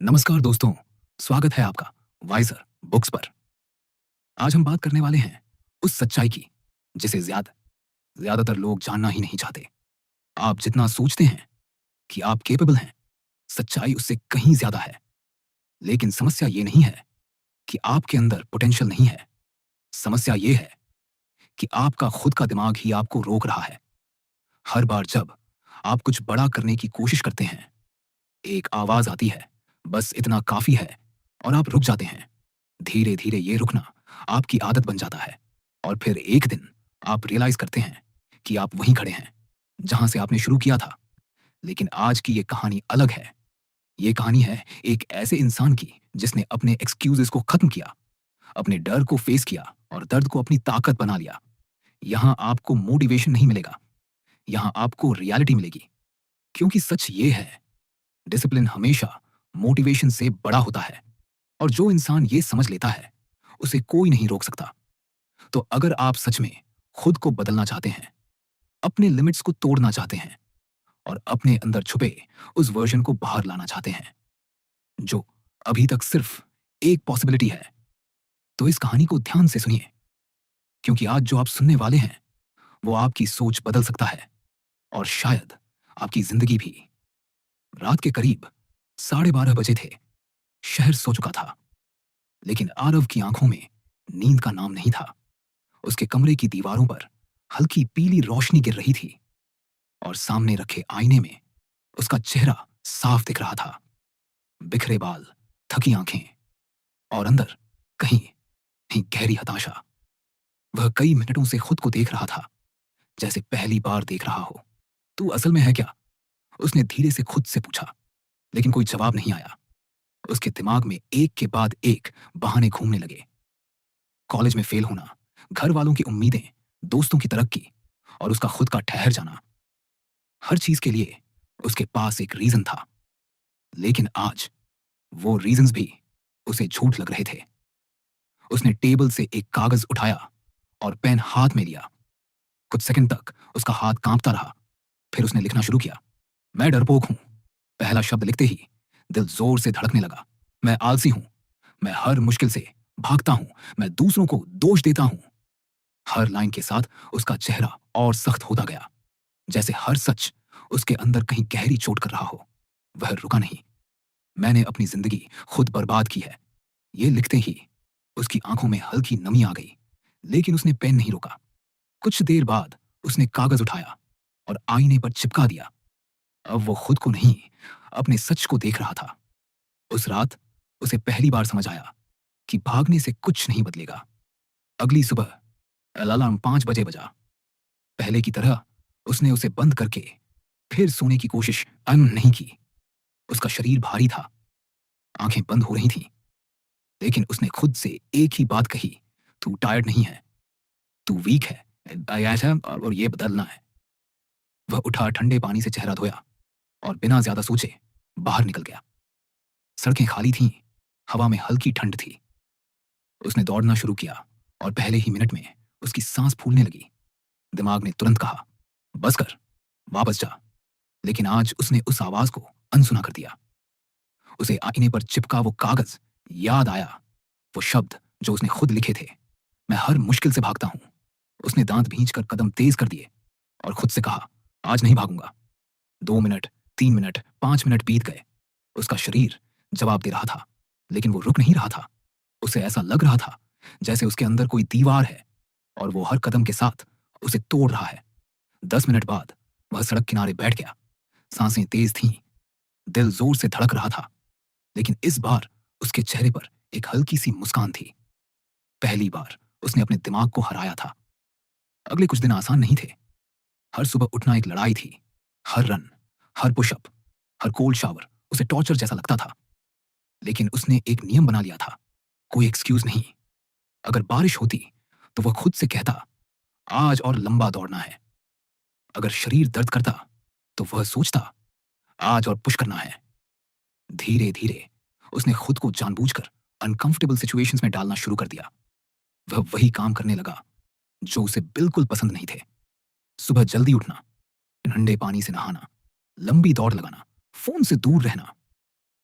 नमस्कार दोस्तों, स्वागत है आपका वाइजर बुक्स पर। आज हम बात करने वाले हैं उस सच्चाई की जिसे ज्यादातर लोग जानना ही नहीं चाहते। आप जितना सोचते हैं कि आप केपेबल हैं, सच्चाई उससे कहीं ज्यादा है। लेकिन समस्या ये नहीं है कि आपके अंदर पोटेंशियल नहीं है। समस्या ये है कि आपका खुद का दिमाग ही आपको रोक रहा है। हर बार जब आप कुछ बड़ा करने की कोशिश करते हैं, एक आवाज आती है, बस इतना काफी है, और आप रुक जाते हैं। धीरे धीरे ये रुकना आपकी आदत बन जाता है, और फिर एक दिन आप रियलाइज करते हैं कि आप वहीं खड़े हैं जहां से आपने शुरू किया था। लेकिन आज की ये कहानी अलग है। ये कहानी है एक ऐसे इंसान की जिसने अपने एक्सक्यूजेस को खत्म किया, अपने डर को फेस किया और दर्द को अपनी ताकत बना लिया। यहां आपको मोटिवेशन नहीं मिलेगा, यहां आपको रियलिटी मिलेगी। क्योंकि सच ये है, डिसिप्लिन हमेशा मोटिवेशन से बड़ा होता है, और जो इंसान ये समझ लेता है उसे कोई नहीं रोक सकता। तो अगर आप सच में खुद को बदलना चाहते हैं, अपने लिमिट्स को तोड़ना चाहते हैं और अपने अंदर छुपे उस वर्जन को बाहर लाना चाहते हैं जो अभी तक सिर्फ एक पॉसिबिलिटी है, तो इस कहानी को ध्यान से सुनिए। क्योंकि आज जो आप सुनने वाले हैं वो आपकी सोच बदल सकता है, और शायद आपकी जिंदगी भी। रात के करीब 12:30 बजे थे। शहर सो चुका था, लेकिन आरव की आंखों में नींद का नाम नहीं था। उसके कमरे की दीवारों पर हल्की पीली रोशनी गिर रही थी, और सामने रखे आईने में उसका चेहरा साफ दिख रहा था। बिखरे बाल, थकी आंखें, और अंदर कहीं कहीं गहरी हताशा। वह कई मिनटों से खुद को देख रहा था, जैसे पहली बार देख रहा हो। तू असल में है क्या? उसने धीरे से खुद से पूछा, लेकिन कोई जवाब नहीं आया। उसके दिमाग में एक के बाद एक बहाने घूमने लगे। कॉलेज में फेल होना, घर वालों की उम्मीदें, दोस्तों की तरक्की, और उसका खुद का ठहर जाना। हर चीज के लिए उसके पास एक रीजन था। लेकिन आज वो रीजंस भी उसे झूठ लग रहे थे। उसने टेबल से एक कागज उठाया और पेन हाथ में लिया। कुछ सेकंड तक उसका हाथ कांपता रहा। फिर उसने लिखना शुरू किया। मैं डरपोक हूं। पहला शब्द लिखते ही दिल जोर से धड़कने लगा। मैं आलसी हूं। मैं हर मुश्किल से भागता हूं। मैं दूसरों को दोष देता हूं। हर लाइन के साथ उसका चेहरा और सख्त होता गया, जैसे हर सच उसके अंदर कहीं गहरी चोट कर रहा हो। वह रुका नहीं। मैंने अपनी जिंदगी खुद बर्बाद की है। ये लिखते ही उसकी आंखों में हल्की नमी आ गई, लेकिन उसने पेन नहीं रोका। कुछ देर बाद उसने कागज उठाया और आईने पर चिपका दिया। अब वो खुद को नहीं, अपने सच को देख रहा था। उस रात उसे पहली बार समझ आया कि भागने से कुछ नहीं बदलेगा। अगली सुबह अलार्म 5 बजे बजा। पहले की तरह उसने उसे बंद करके फिर सोने की कोशिश नहीं की। उसका शरीर भारी था, आंखें बंद हो रही थीं, लेकिन उसने खुद से एक ही बात कही, तू टायर्ड नहीं है, तू वीक है, ऐसा और ये बदलना है। वह उठा, ठंडे पानी से चेहरा धोया और बिना ज्यादा सोचे बाहर निकल गया। सड़कें खाली थीं, हवा में हल्की ठंड थी। उसने दौड़ना शुरू किया और पहले ही मिनट में उसकी सांस फूलने लगी। दिमाग ने तुरंत कहा, बस कर, वापस जा। लेकिन आज उसने उस आवाज को अनसुना कर दिया। उसे आईने पर चिपका वो कागज याद आया, वो शब्द जो उसने खुद लिखे थे, मैं हर मुश्किल से भागता हूं। उसने दांत भींचकर कदम तेज कर दिए और खुद से कहा, आज नहीं भागूंगा। 2 मिनट, 3 मिनट, 5 मिनट बीत गए। उसका शरीर जवाब दे रहा था, लेकिन वो रुक नहीं रहा था। उसे ऐसा लग रहा था जैसे उसके अंदर कोई दीवार है और वो हर कदम के साथ उसे तोड़ रहा है। 10 मिनट बाद वह सड़क किनारे बैठ गया। सांसें तेज थीं, दिल जोर से धड़क रहा था, लेकिन इस बार उसके चेहरे पर एक हल्की सी मुस्कान थी। पहली बार उसने अपने दिमाग को हराया था। अगले कुछ दिन आसान नहीं थे। हर सुबह उठना एक लड़ाई थी। हर रन, हर पुशअप, हर कोल्ड शावर उसे टॉर्चर जैसा लगता था। लेकिन उसने एक नियम बना लिया था, कोई एक्सक्यूज नहीं। अगर बारिश होती तो वह खुद से कहता, आज और लंबा दौड़ना है। अगर शरीर दर्द करता तो वह सोचता, आज और पुश करना है। धीरे धीरे उसने खुद को जानबूझकर अनकंफर्टेबल सिचुएशंस में डालना शुरू कर दिया। वह वही काम करने लगा जो उसे बिल्कुल पसंद नहीं थे। सुबह जल्दी उठना, ठंडे पानी से नहाना, लंबी दौड़ लगाना, फोन से दूर रहना।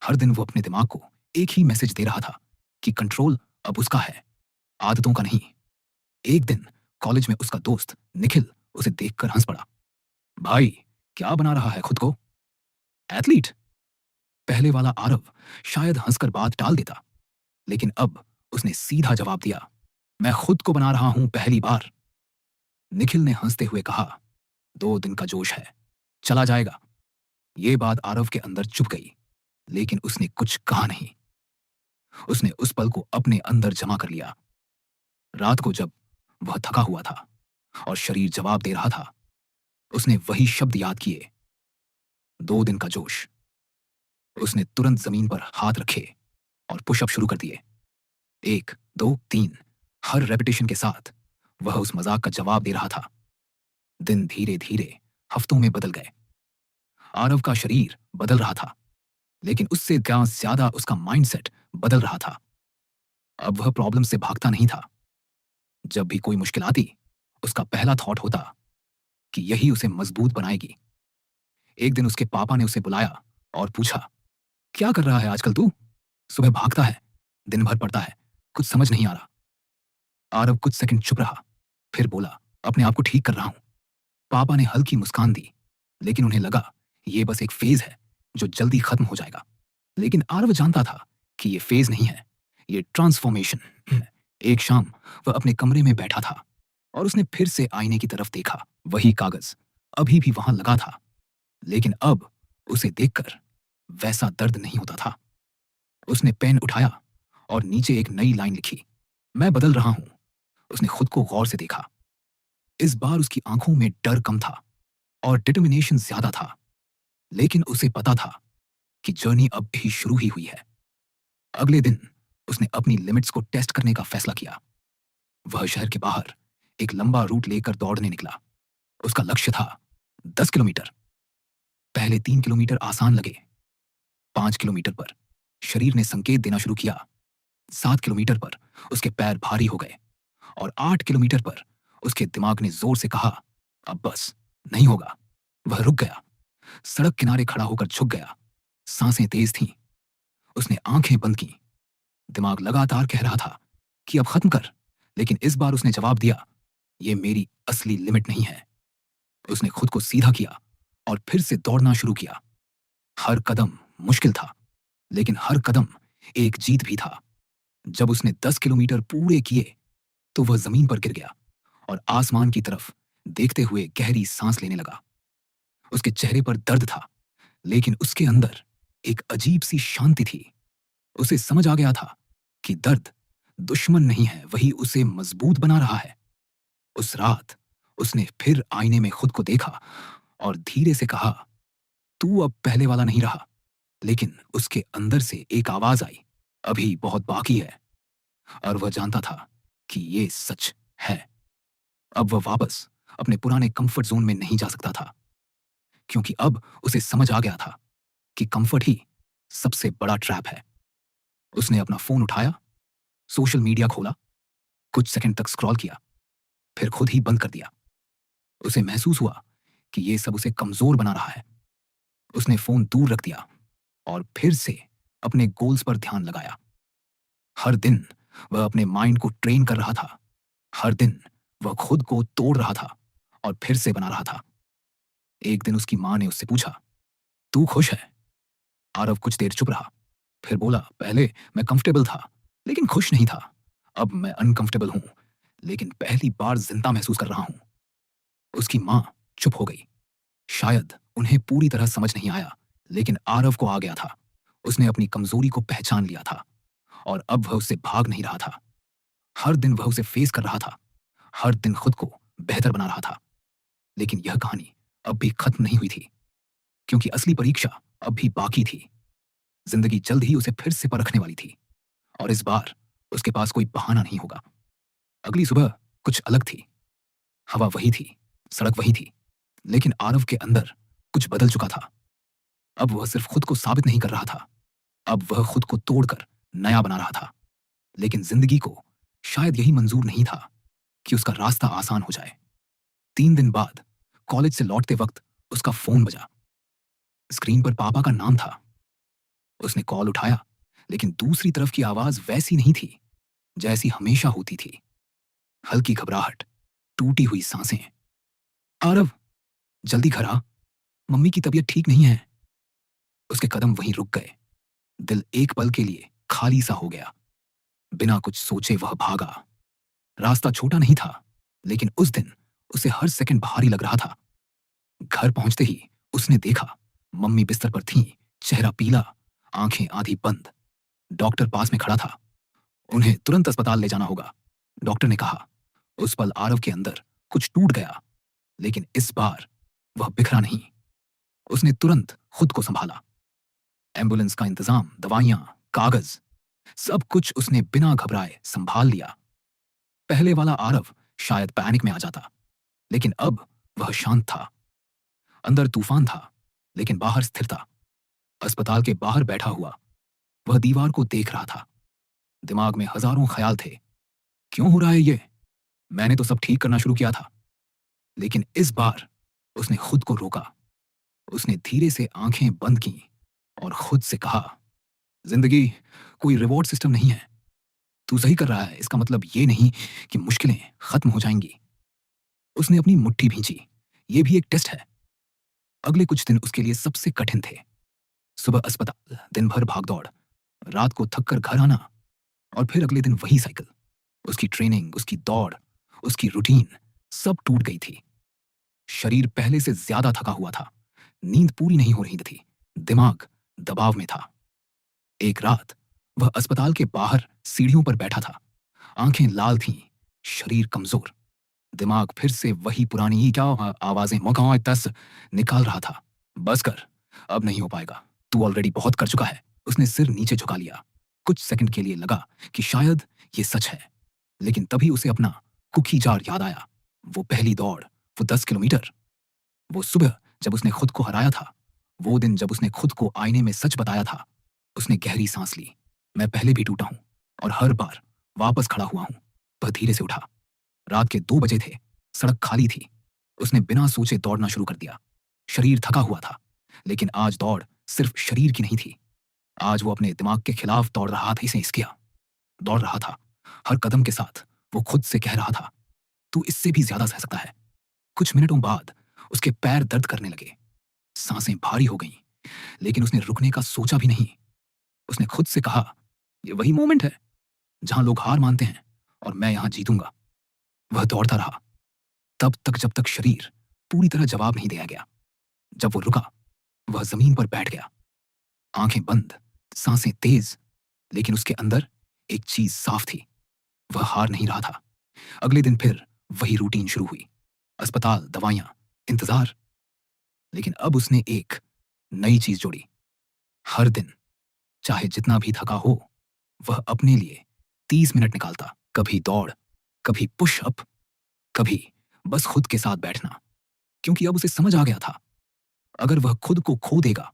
हर दिन वो अपने दिमाग को एक ही मैसेज दे रहा था कि कंट्रोल अब उसका है, आदतों का नहीं। एक दिन कॉलेज में उसका दोस्त निखिल उसे देखकर हंस पड़ा। भाई, क्या बना रहा है खुद को? एथलीट? पहले वाला आरव शायद हंसकर बात टाल देता, लेकिन अब उसने सीधा जवाब दिया, मैं खुद को बना रहा हूं पहली बार। निखिल ने हंसते हुए कहा, 2 दिन का जोश है, चला जाएगा। ये बात आरव के अंदर चुभ गई, लेकिन उसने कुछ कहा नहीं। उसने उस पल को अपने अंदर जमा कर लिया। रात को जब वह थका हुआ था और शरीर जवाब दे रहा था, उसने वही शब्द याद किए, 2 दिन का जोश। उसने तुरंत जमीन पर हाथ रखे और पुशअप शुरू कर दिए। 1, 2, 3 हर रेपिटेशन के साथ वह उस मजाक का जवाब दे रहा था। दिन धीरे धीरे हफ्तों में बदल गए। आरव का शरीर बदल रहा था, लेकिन उससे क्या ज्यादा उसका माइंडसेट बदल रहा था। अब वह प्रॉब्लम से भागता नहीं था। जब भी कोई मुश्किल आती, उसका पहला थॉट होता कि यही उसे मजबूत बनाएगी। एक दिन उसके पापा ने उसे बुलाया और पूछा, क्या कर रहा है आजकल तू? सुबह भागता है, दिन भर पढ़ता है, कुछ समझ नहीं आ रहा। आरव कुछ सेकंड चुप रहा, फिर बोला, अपने आप को ठीक कर रहा हूं। पापा ने हल्की मुस्कान दी, लेकिन उन्हें लगा ये बस एक फेज है जो जल्दी खत्म हो जाएगा। लेकिन आरव जानता था कि ये फेज नहीं है, ये ट्रांसफॉर्मेशन है। एक शाम वह अपने कमरे में बैठा था और उसने फिर से आईने की तरफ देखा। वही कागज अभी भी वहां लगा था, लेकिन अब उसे देखकर वैसा दर्द नहीं होता था। उसने पेन उठाया और नीचे एक नई लाइन लिखी, मैं बदल रहा हूं। उसने खुद को गौर से देखा। इस बार उसकी आंखों में डर कम था और डिटर्मिनेशन ज्यादा था, लेकिन उसे पता था कि जर्नी अब ही शुरू ही हुई है। अगले दिन उसने अपनी लिमिट्स को टेस्ट करने का फैसला किया। वह शहर के बाहर एक लंबा रूट लेकर दौड़ने निकला। उसका लक्ष्य था 10 किलोमीटर। पहले 3 किलोमीटर आसान लगे। 5 किलोमीटर पर शरीर ने संकेत देना शुरू किया। 7 किलोमीटर पर उसके पैर भारी हो गए और 8 किलोमीटर पर उसके दिमाग ने जोर से कहा, अब बस नहीं होगा। वह रुक गया, सड़क किनारे खड़ा होकर झुक गया। सांसें तेज थीं। उसने आंखें बंद की। दिमाग लगातार कह रहा था कि अब खत्म कर, लेकिन इस बार उसने जवाब दिया, ये मेरी असली लिमिट नहीं है। उसने खुद को सीधा किया और फिर से दौड़ना शुरू किया। हर कदम मुश्किल था, लेकिन हर कदम एक जीत भी था। जब उसने 10 किलोमीटर पूरे किए, तो वह जमीन पर गिर गया और आसमान की तरफ देखते हुए गहरी सांस लेने लगा। उसके चेहरे पर दर्द था, लेकिन उसके अंदर एक अजीब सी शांति थी। उसे समझ आ गया था कि दर्द दुश्मन नहीं है, वही उसे मजबूत बना रहा है। उस रात उसने फिर आईने में खुद को देखा और धीरे से कहा, तू अब पहले वाला नहीं रहा। लेकिन उसके अंदर से एक आवाज आई, अभी बहुत बाकी है। और वह जानता था कि ये सच है। अब वह वापस अपने पुराने कंफर्ट जोन में नहीं जा सकता था, क्योंकि अब उसे समझ आ गया था कि कंफर्ट ही सबसे बड़ा ट्रैप है। उसने अपना फोन उठाया, सोशल मीडिया खोला, कुछ सेकंड तक स्क्रॉल किया, फिर खुद ही बंद कर दिया। उसे महसूस हुआ कि ये सब उसे कमजोर बना रहा है। उसने फोन दूर रख दिया और फिर से अपने गोल्स पर ध्यान लगाया। हर दिन वह अपने माइंड को ट्रेन कर रहा था। हर दिन वह खुद को तोड़ रहा था और फिर से बना रहा था। एक दिन उसकी मां ने उससे पूछा, तू खुश है? आरव कुछ देर चुप रहा, फिर बोला, पहले मैं कंफर्टेबल था, लेकिन खुश नहीं था। अब मैं अनकंफर्टेबल हूं, लेकिन पहली बार जिंदा महसूस कर रहा हूं। उसकी मां चुप हो गई। शायद उन्हें पूरी तरह समझ नहीं आया, लेकिन आरव को आ गया था। उसने अपनी कमजोरी को पहचान लिया था और अब वह उससे भाग नहीं रहा था। हर दिन वह उसे फेस कर रहा था, हर दिन खुद को बेहतर बना रहा था। लेकिन यह कहानी अब भी खत्म नहीं हुई थी, क्योंकि असली परीक्षा अब भी बाकी थी। जिंदगी जल्द ही उसे फिर से परखने वाली थी, और इस बार उसके पास कोई बहाना नहीं होगा। अगली सुबह कुछ अलग थी। हवा वही थी, सड़क वही थी, लेकिन आरव के अंदर कुछ बदल चुका था। अब वह सिर्फ खुद को साबित नहीं कर रहा था, अब वह खुद को तोड़कर नया बना रहा था। लेकिन जिंदगी को शायद यही मंजूर नहीं था कि उसका रास्ता आसान हो जाए। 3 दिन बाद कॉलेज से लौटते वक्त उसका फोन बजा। स्क्रीन पर पापा का नाम था। उसने कॉल उठाया, लेकिन दूसरी तरफ की आवाज वैसी नहीं थी जैसी हमेशा होती थी। हल्की घबराहट, टूटी हुई सांसें। आरव, जल्दी घर आ, मम्मी की तबीयत ठीक नहीं है। उसके कदम वहीं रुक गए। दिल एक पल के लिए खाली सा हो गया। बिना कुछ सोचे वह भागा। रास्ता छोटा नहीं था, लेकिन उस दिन उसे हर सेकंड भारी लग रहा था। घर पहुंचते ही उसने देखा, मम्मी बिस्तर पर थीं, चेहरा पीला, आंखें आधी बंद। डॉक्टर पास में खड़ा था। उन्हें तुरंत अस्पताल ले जाना होगा, डॉक्टर ने कहा। उस पल आरव के अंदर कुछ टूट गया, लेकिन इस बार वह बिखरा नहीं। उसने तुरंत खुद को संभाला। एम्बुलेंस का इंतजाम, दवाइयां, कागज, सब कुछ उसने बिना घबराए संभाल लिया। पहले वाला आरव शायद पैनिक में आ जाता, लेकिन अब वह शांत था। अंदर तूफान था, लेकिन बाहर स्थिर था। अस्पताल के बाहर बैठा हुआ वह दीवार को देख रहा था। दिमाग में हजारों ख्याल थे। क्यों हो रहा है ये? मैंने तो सब ठीक करना शुरू किया था। लेकिन इस बार उसने खुद को रोका। उसने धीरे से आंखें बंद की और खुद से कहा, जिंदगी कोई रिवॉर्ड सिस्टम नहीं है। तू सही कर रहा है, इसका मतलब ये नहीं कि मुश्किलें खत्म हो जाएंगी। उसने अपनी मुट्ठी भींची। ये भी एक टेस्ट है। अगले कुछ दिन उसके लिए सबसे कठिन थे। सुबह अस्पताल, दिन भर भागदौड़, रात को थक कर घर आना, और फिर अगले दिन वही साइकिल। उसकी ट्रेनिंग, उसकी दौड़, उसकी रूटीन सब टूट गई थी। शरीर पहले से ज्यादा थका हुआ था। नींद पूरी नहीं हो रही थी। दिमाग दबाव में था। एक रात वह अस्पताल के बाहर सीढ़ियों पर बैठा था। आंखें लाल थीं, शरीर कमजोर। दिमाग फिर से वही पुरानी ही क्या आवाजें मौका तस निकाल रहा था। बस कर, अब नहीं हो पाएगा, तू ऑलरेडी बहुत कर चुका है। उसने सिर नीचे झुका लिया। कुछ सेकंड के लिए लगा कि शायद ये सच है, लेकिन तभी उसे अपना कुकी जार याद आया। वो पहली दौड़, वो 10 किलोमीटर, वो सुबह जब उसने खुद को हराया था, वो दिन जब उसने खुद को आईने में सच बताया था। उसने गहरी सांस ली। मैं पहले भी टूटा हूं और हर बार वापस खड़ा हुआ हूं। वह धीरे से उठा। रात के 2 बजे थे। सड़क खाली थी। उसने बिना सोचे दौड़ना शुरू कर दिया। शरीर थका हुआ था, लेकिन आज दौड़ सिर्फ शरीर की नहीं थी। आज वो अपने दिमाग के खिलाफ दौड़ रहा था। इसे इसकिया दौड़ रहा था। हर कदम के साथ वो खुद से कह रहा था, तू इससे भी ज्यादा सह सकता है। कुछ मिनटों बाद उसके पैर दर्द करने लगे। सांसें भारी हो गईं, लेकिन उसने रुकने का सोचा भी नहीं। उसने खुद से कहा, ये वही मोमेंट है जहां लोग हार मानते हैं और मैं यहां जीतूंगा। वह दौड़ता रहा तब तक जब तक शरीर पूरी तरह जवाब नहीं दिया गया। जब वो रुका, वह जमीन पर बैठ गया। आंखें बंद, सांसें तेज, लेकिन उसके अंदर एक चीज साफ थी। वह हार नहीं रहा था। अगले दिन फिर वही रूटीन शुरू हुई। अस्पताल, दवाइयां, इंतजार। लेकिन अब उसने एक नई चीज जोड़ी। हर दिन, चाहे जितना भी थका हो, वह अपने लिए 30 मिनट निकालता। कभी दौड़, कभी पुशअप, कभी बस खुद के साथ बैठना। क्योंकि अब उसे समझ आ गया था, अगर वह खुद को खो देगा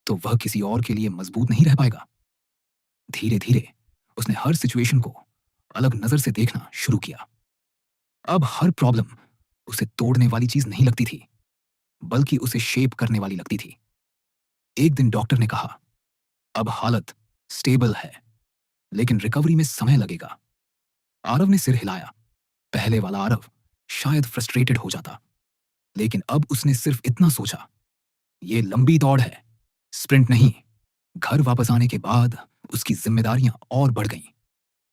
तो वह किसी और के लिए मजबूत नहीं रह पाएगा। धीरे धीरे उसने हर सिचुएशन को अलग नजर से देखना शुरू किया। अब हर प्रॉब्लम उसे तोड़ने वाली चीज नहीं लगती थी, बल्कि उसे शेप करने वाली लगती थी। एक दिन डॉक्टर ने कहा, अब हालत स्टेबल है, लेकिन रिकवरी में समय लगेगा। आरव ने सिर हिलाया। पहले वाला आरव शायद फ्रस्ट्रेटेड हो जाता, लेकिन अब उसने सिर्फ इतना सोचा, ये लंबी दौड़ है, स्प्रिंट नहीं। घर वापस आने के बाद उसकी जिम्मेदारियां और बढ़ गईं।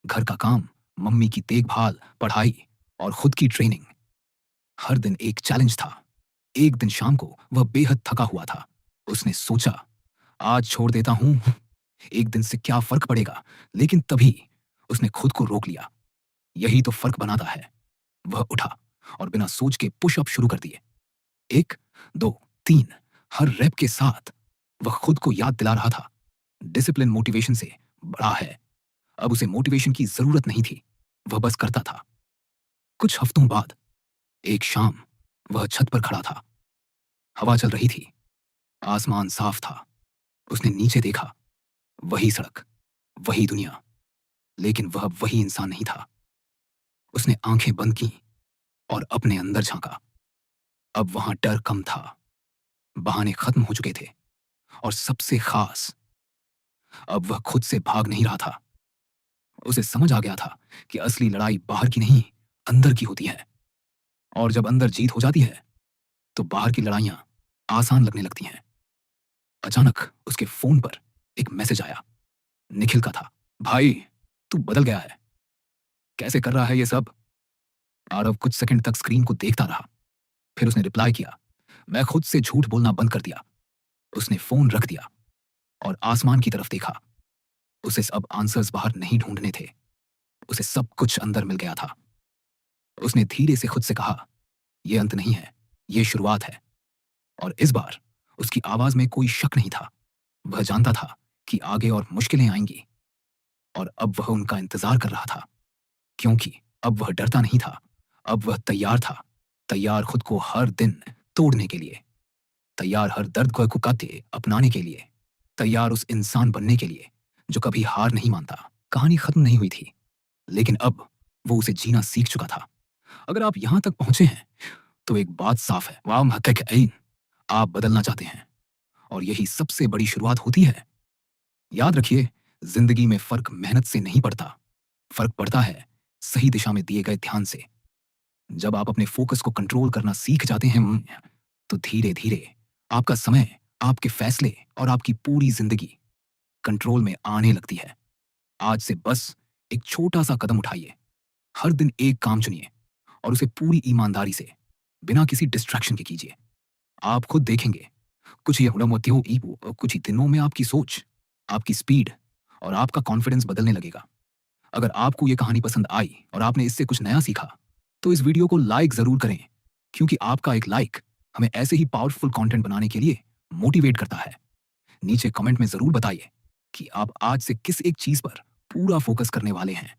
घर का काम, मम्मी की देखभाल, पढ़ाई और खुद की ट्रेनिंग। हर दिन एक चैलेंज था। एक दिन शाम को वह बेहद थका हुआ था। उसने सोचा, आज छोड़ देता हूं, एक दिन से क्या फर्क पड़ेगा। लेकिन तभी उसने खुद को रोक लिया। यही तो फर्क बनाता है। वह उठा और बिना सोच के पुशअप शुरू कर दिए। 1, 2, 3। हर रैप के साथ वह खुद को याद दिला रहा था, डिसिप्लिन मोटिवेशन से बड़ा है। अब उसे मोटिवेशन की जरूरत नहीं थी, वह बस करता था। कुछ हफ्तों बाद एक शाम वह छत पर खड़ा था। हवा चल रही थी, आसमान साफ था। उसने नीचे देखा, वही सड़क, वही दुनिया, लेकिन वह वही इंसान नहीं था। उसने आंखें बंद की और अपने अंदर झांका। अब वहां डर कम था, बहाने खत्म हो चुके थे, और सबसे खास, अब वह खुद से भाग नहीं रहा था। उसे समझ आ गया था कि असली लड़ाई बाहर की नहीं, अंदर की होती है। और जब अंदर जीत हो जाती है, तो बाहर की लड़ाइयां आसान लगने लगती हैं। अचानक उसके फोन पर एक मैसेज आया। निखिल का था। भाई, तू बदल गया है। कैसे कर रहा है ये सब? आरव कुछ सेकंड तक स्क्रीन को देखता रहा। फिर उसने रिप्लाई किया, मैं खुद से झूठ बोलना बंद कर दिया। उसने फोन रख दिया और आसमान की तरफ देखा। उसे अब आंसर्स बाहर नहीं ढूंढने थे। उसे सब कुछ अंदर मिल गया था। उसने धीरे से खुद से कहा, यह अंत नहीं है, यह शुरुआत है। और इस बार उसकी आवाज में कोई शक नहीं था। वह जानता था कि आगे और मुश्किलें आएंगी, और अब वह उनका इंतजार कर रहा था। क्योंकि अब वह डरता नहीं था, अब वह तैयार था। तैयार खुद को हर दिन तोड़ने के लिए, तैयार हर दर्द को कुकाते अपनाने के लिए, तैयार उस इंसान बनने के लिए जो कभी हार नहीं मानता। कहानी खत्म नहीं हुई थी, लेकिन अब वो उसे जीना सीख चुका था। अगर आप यहां तक पहुंचे हैं, तो एक बात साफ है, वाम हक़ ऐन, आप बदलना चाहते हैं, और यही सबसे बड़ी शुरुआत होती है। याद रखिए, जिंदगी में फर्क मेहनत से नहीं पड़ता, फर्क पड़ता है सही दिशा में दिए गए ध्यान से। जब आप अपने फोकस को कंट्रोल करना सीख जाते हैं, तो धीरे धीरे आपका समय, आपके फैसले और आपकी पूरी जिंदगी कंट्रोल में आने लगती है। आज से बस एक छोटा सा कदम उठाइए। हर दिन एक काम चुनिए और उसे पूरी ईमानदारी से, बिना किसी डिस्ट्रैक्शन के कीजिए। आप खुद देखेंगे, कुछ ही दिनों में आपकी सोच, आपकी स्पीड और आपका कॉन्फिडेंस बदलने लगेगा। अगर आपको ये कहानी पसंद आई और आपने इससे कुछ नया सीखा, तो इस वीडियो को लाइक जरूर करें, क्योंकि आपका एक लाइक हमें ऐसे ही पावरफुल कंटेंट बनाने के लिए मोटिवेट करता है। नीचे कमेंट में जरूर बताइए कि आप आज से किस एक चीज पर पूरा फोकस करने वाले हैं।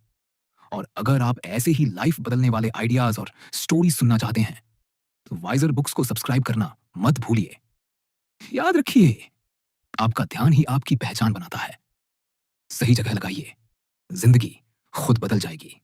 और अगर आप ऐसे ही लाइफ बदलने वाले आइडियाज और स्टोरीज सुनना चाहते हैं, तो वाइजर बुक्स को सब्सक्राइब करना मत भूलिए। याद रखिए, आपका ध्यान ही आपकी पहचान बनाता है। सही जगह लगाइए, जिंदगी खुद बदल जाएगी।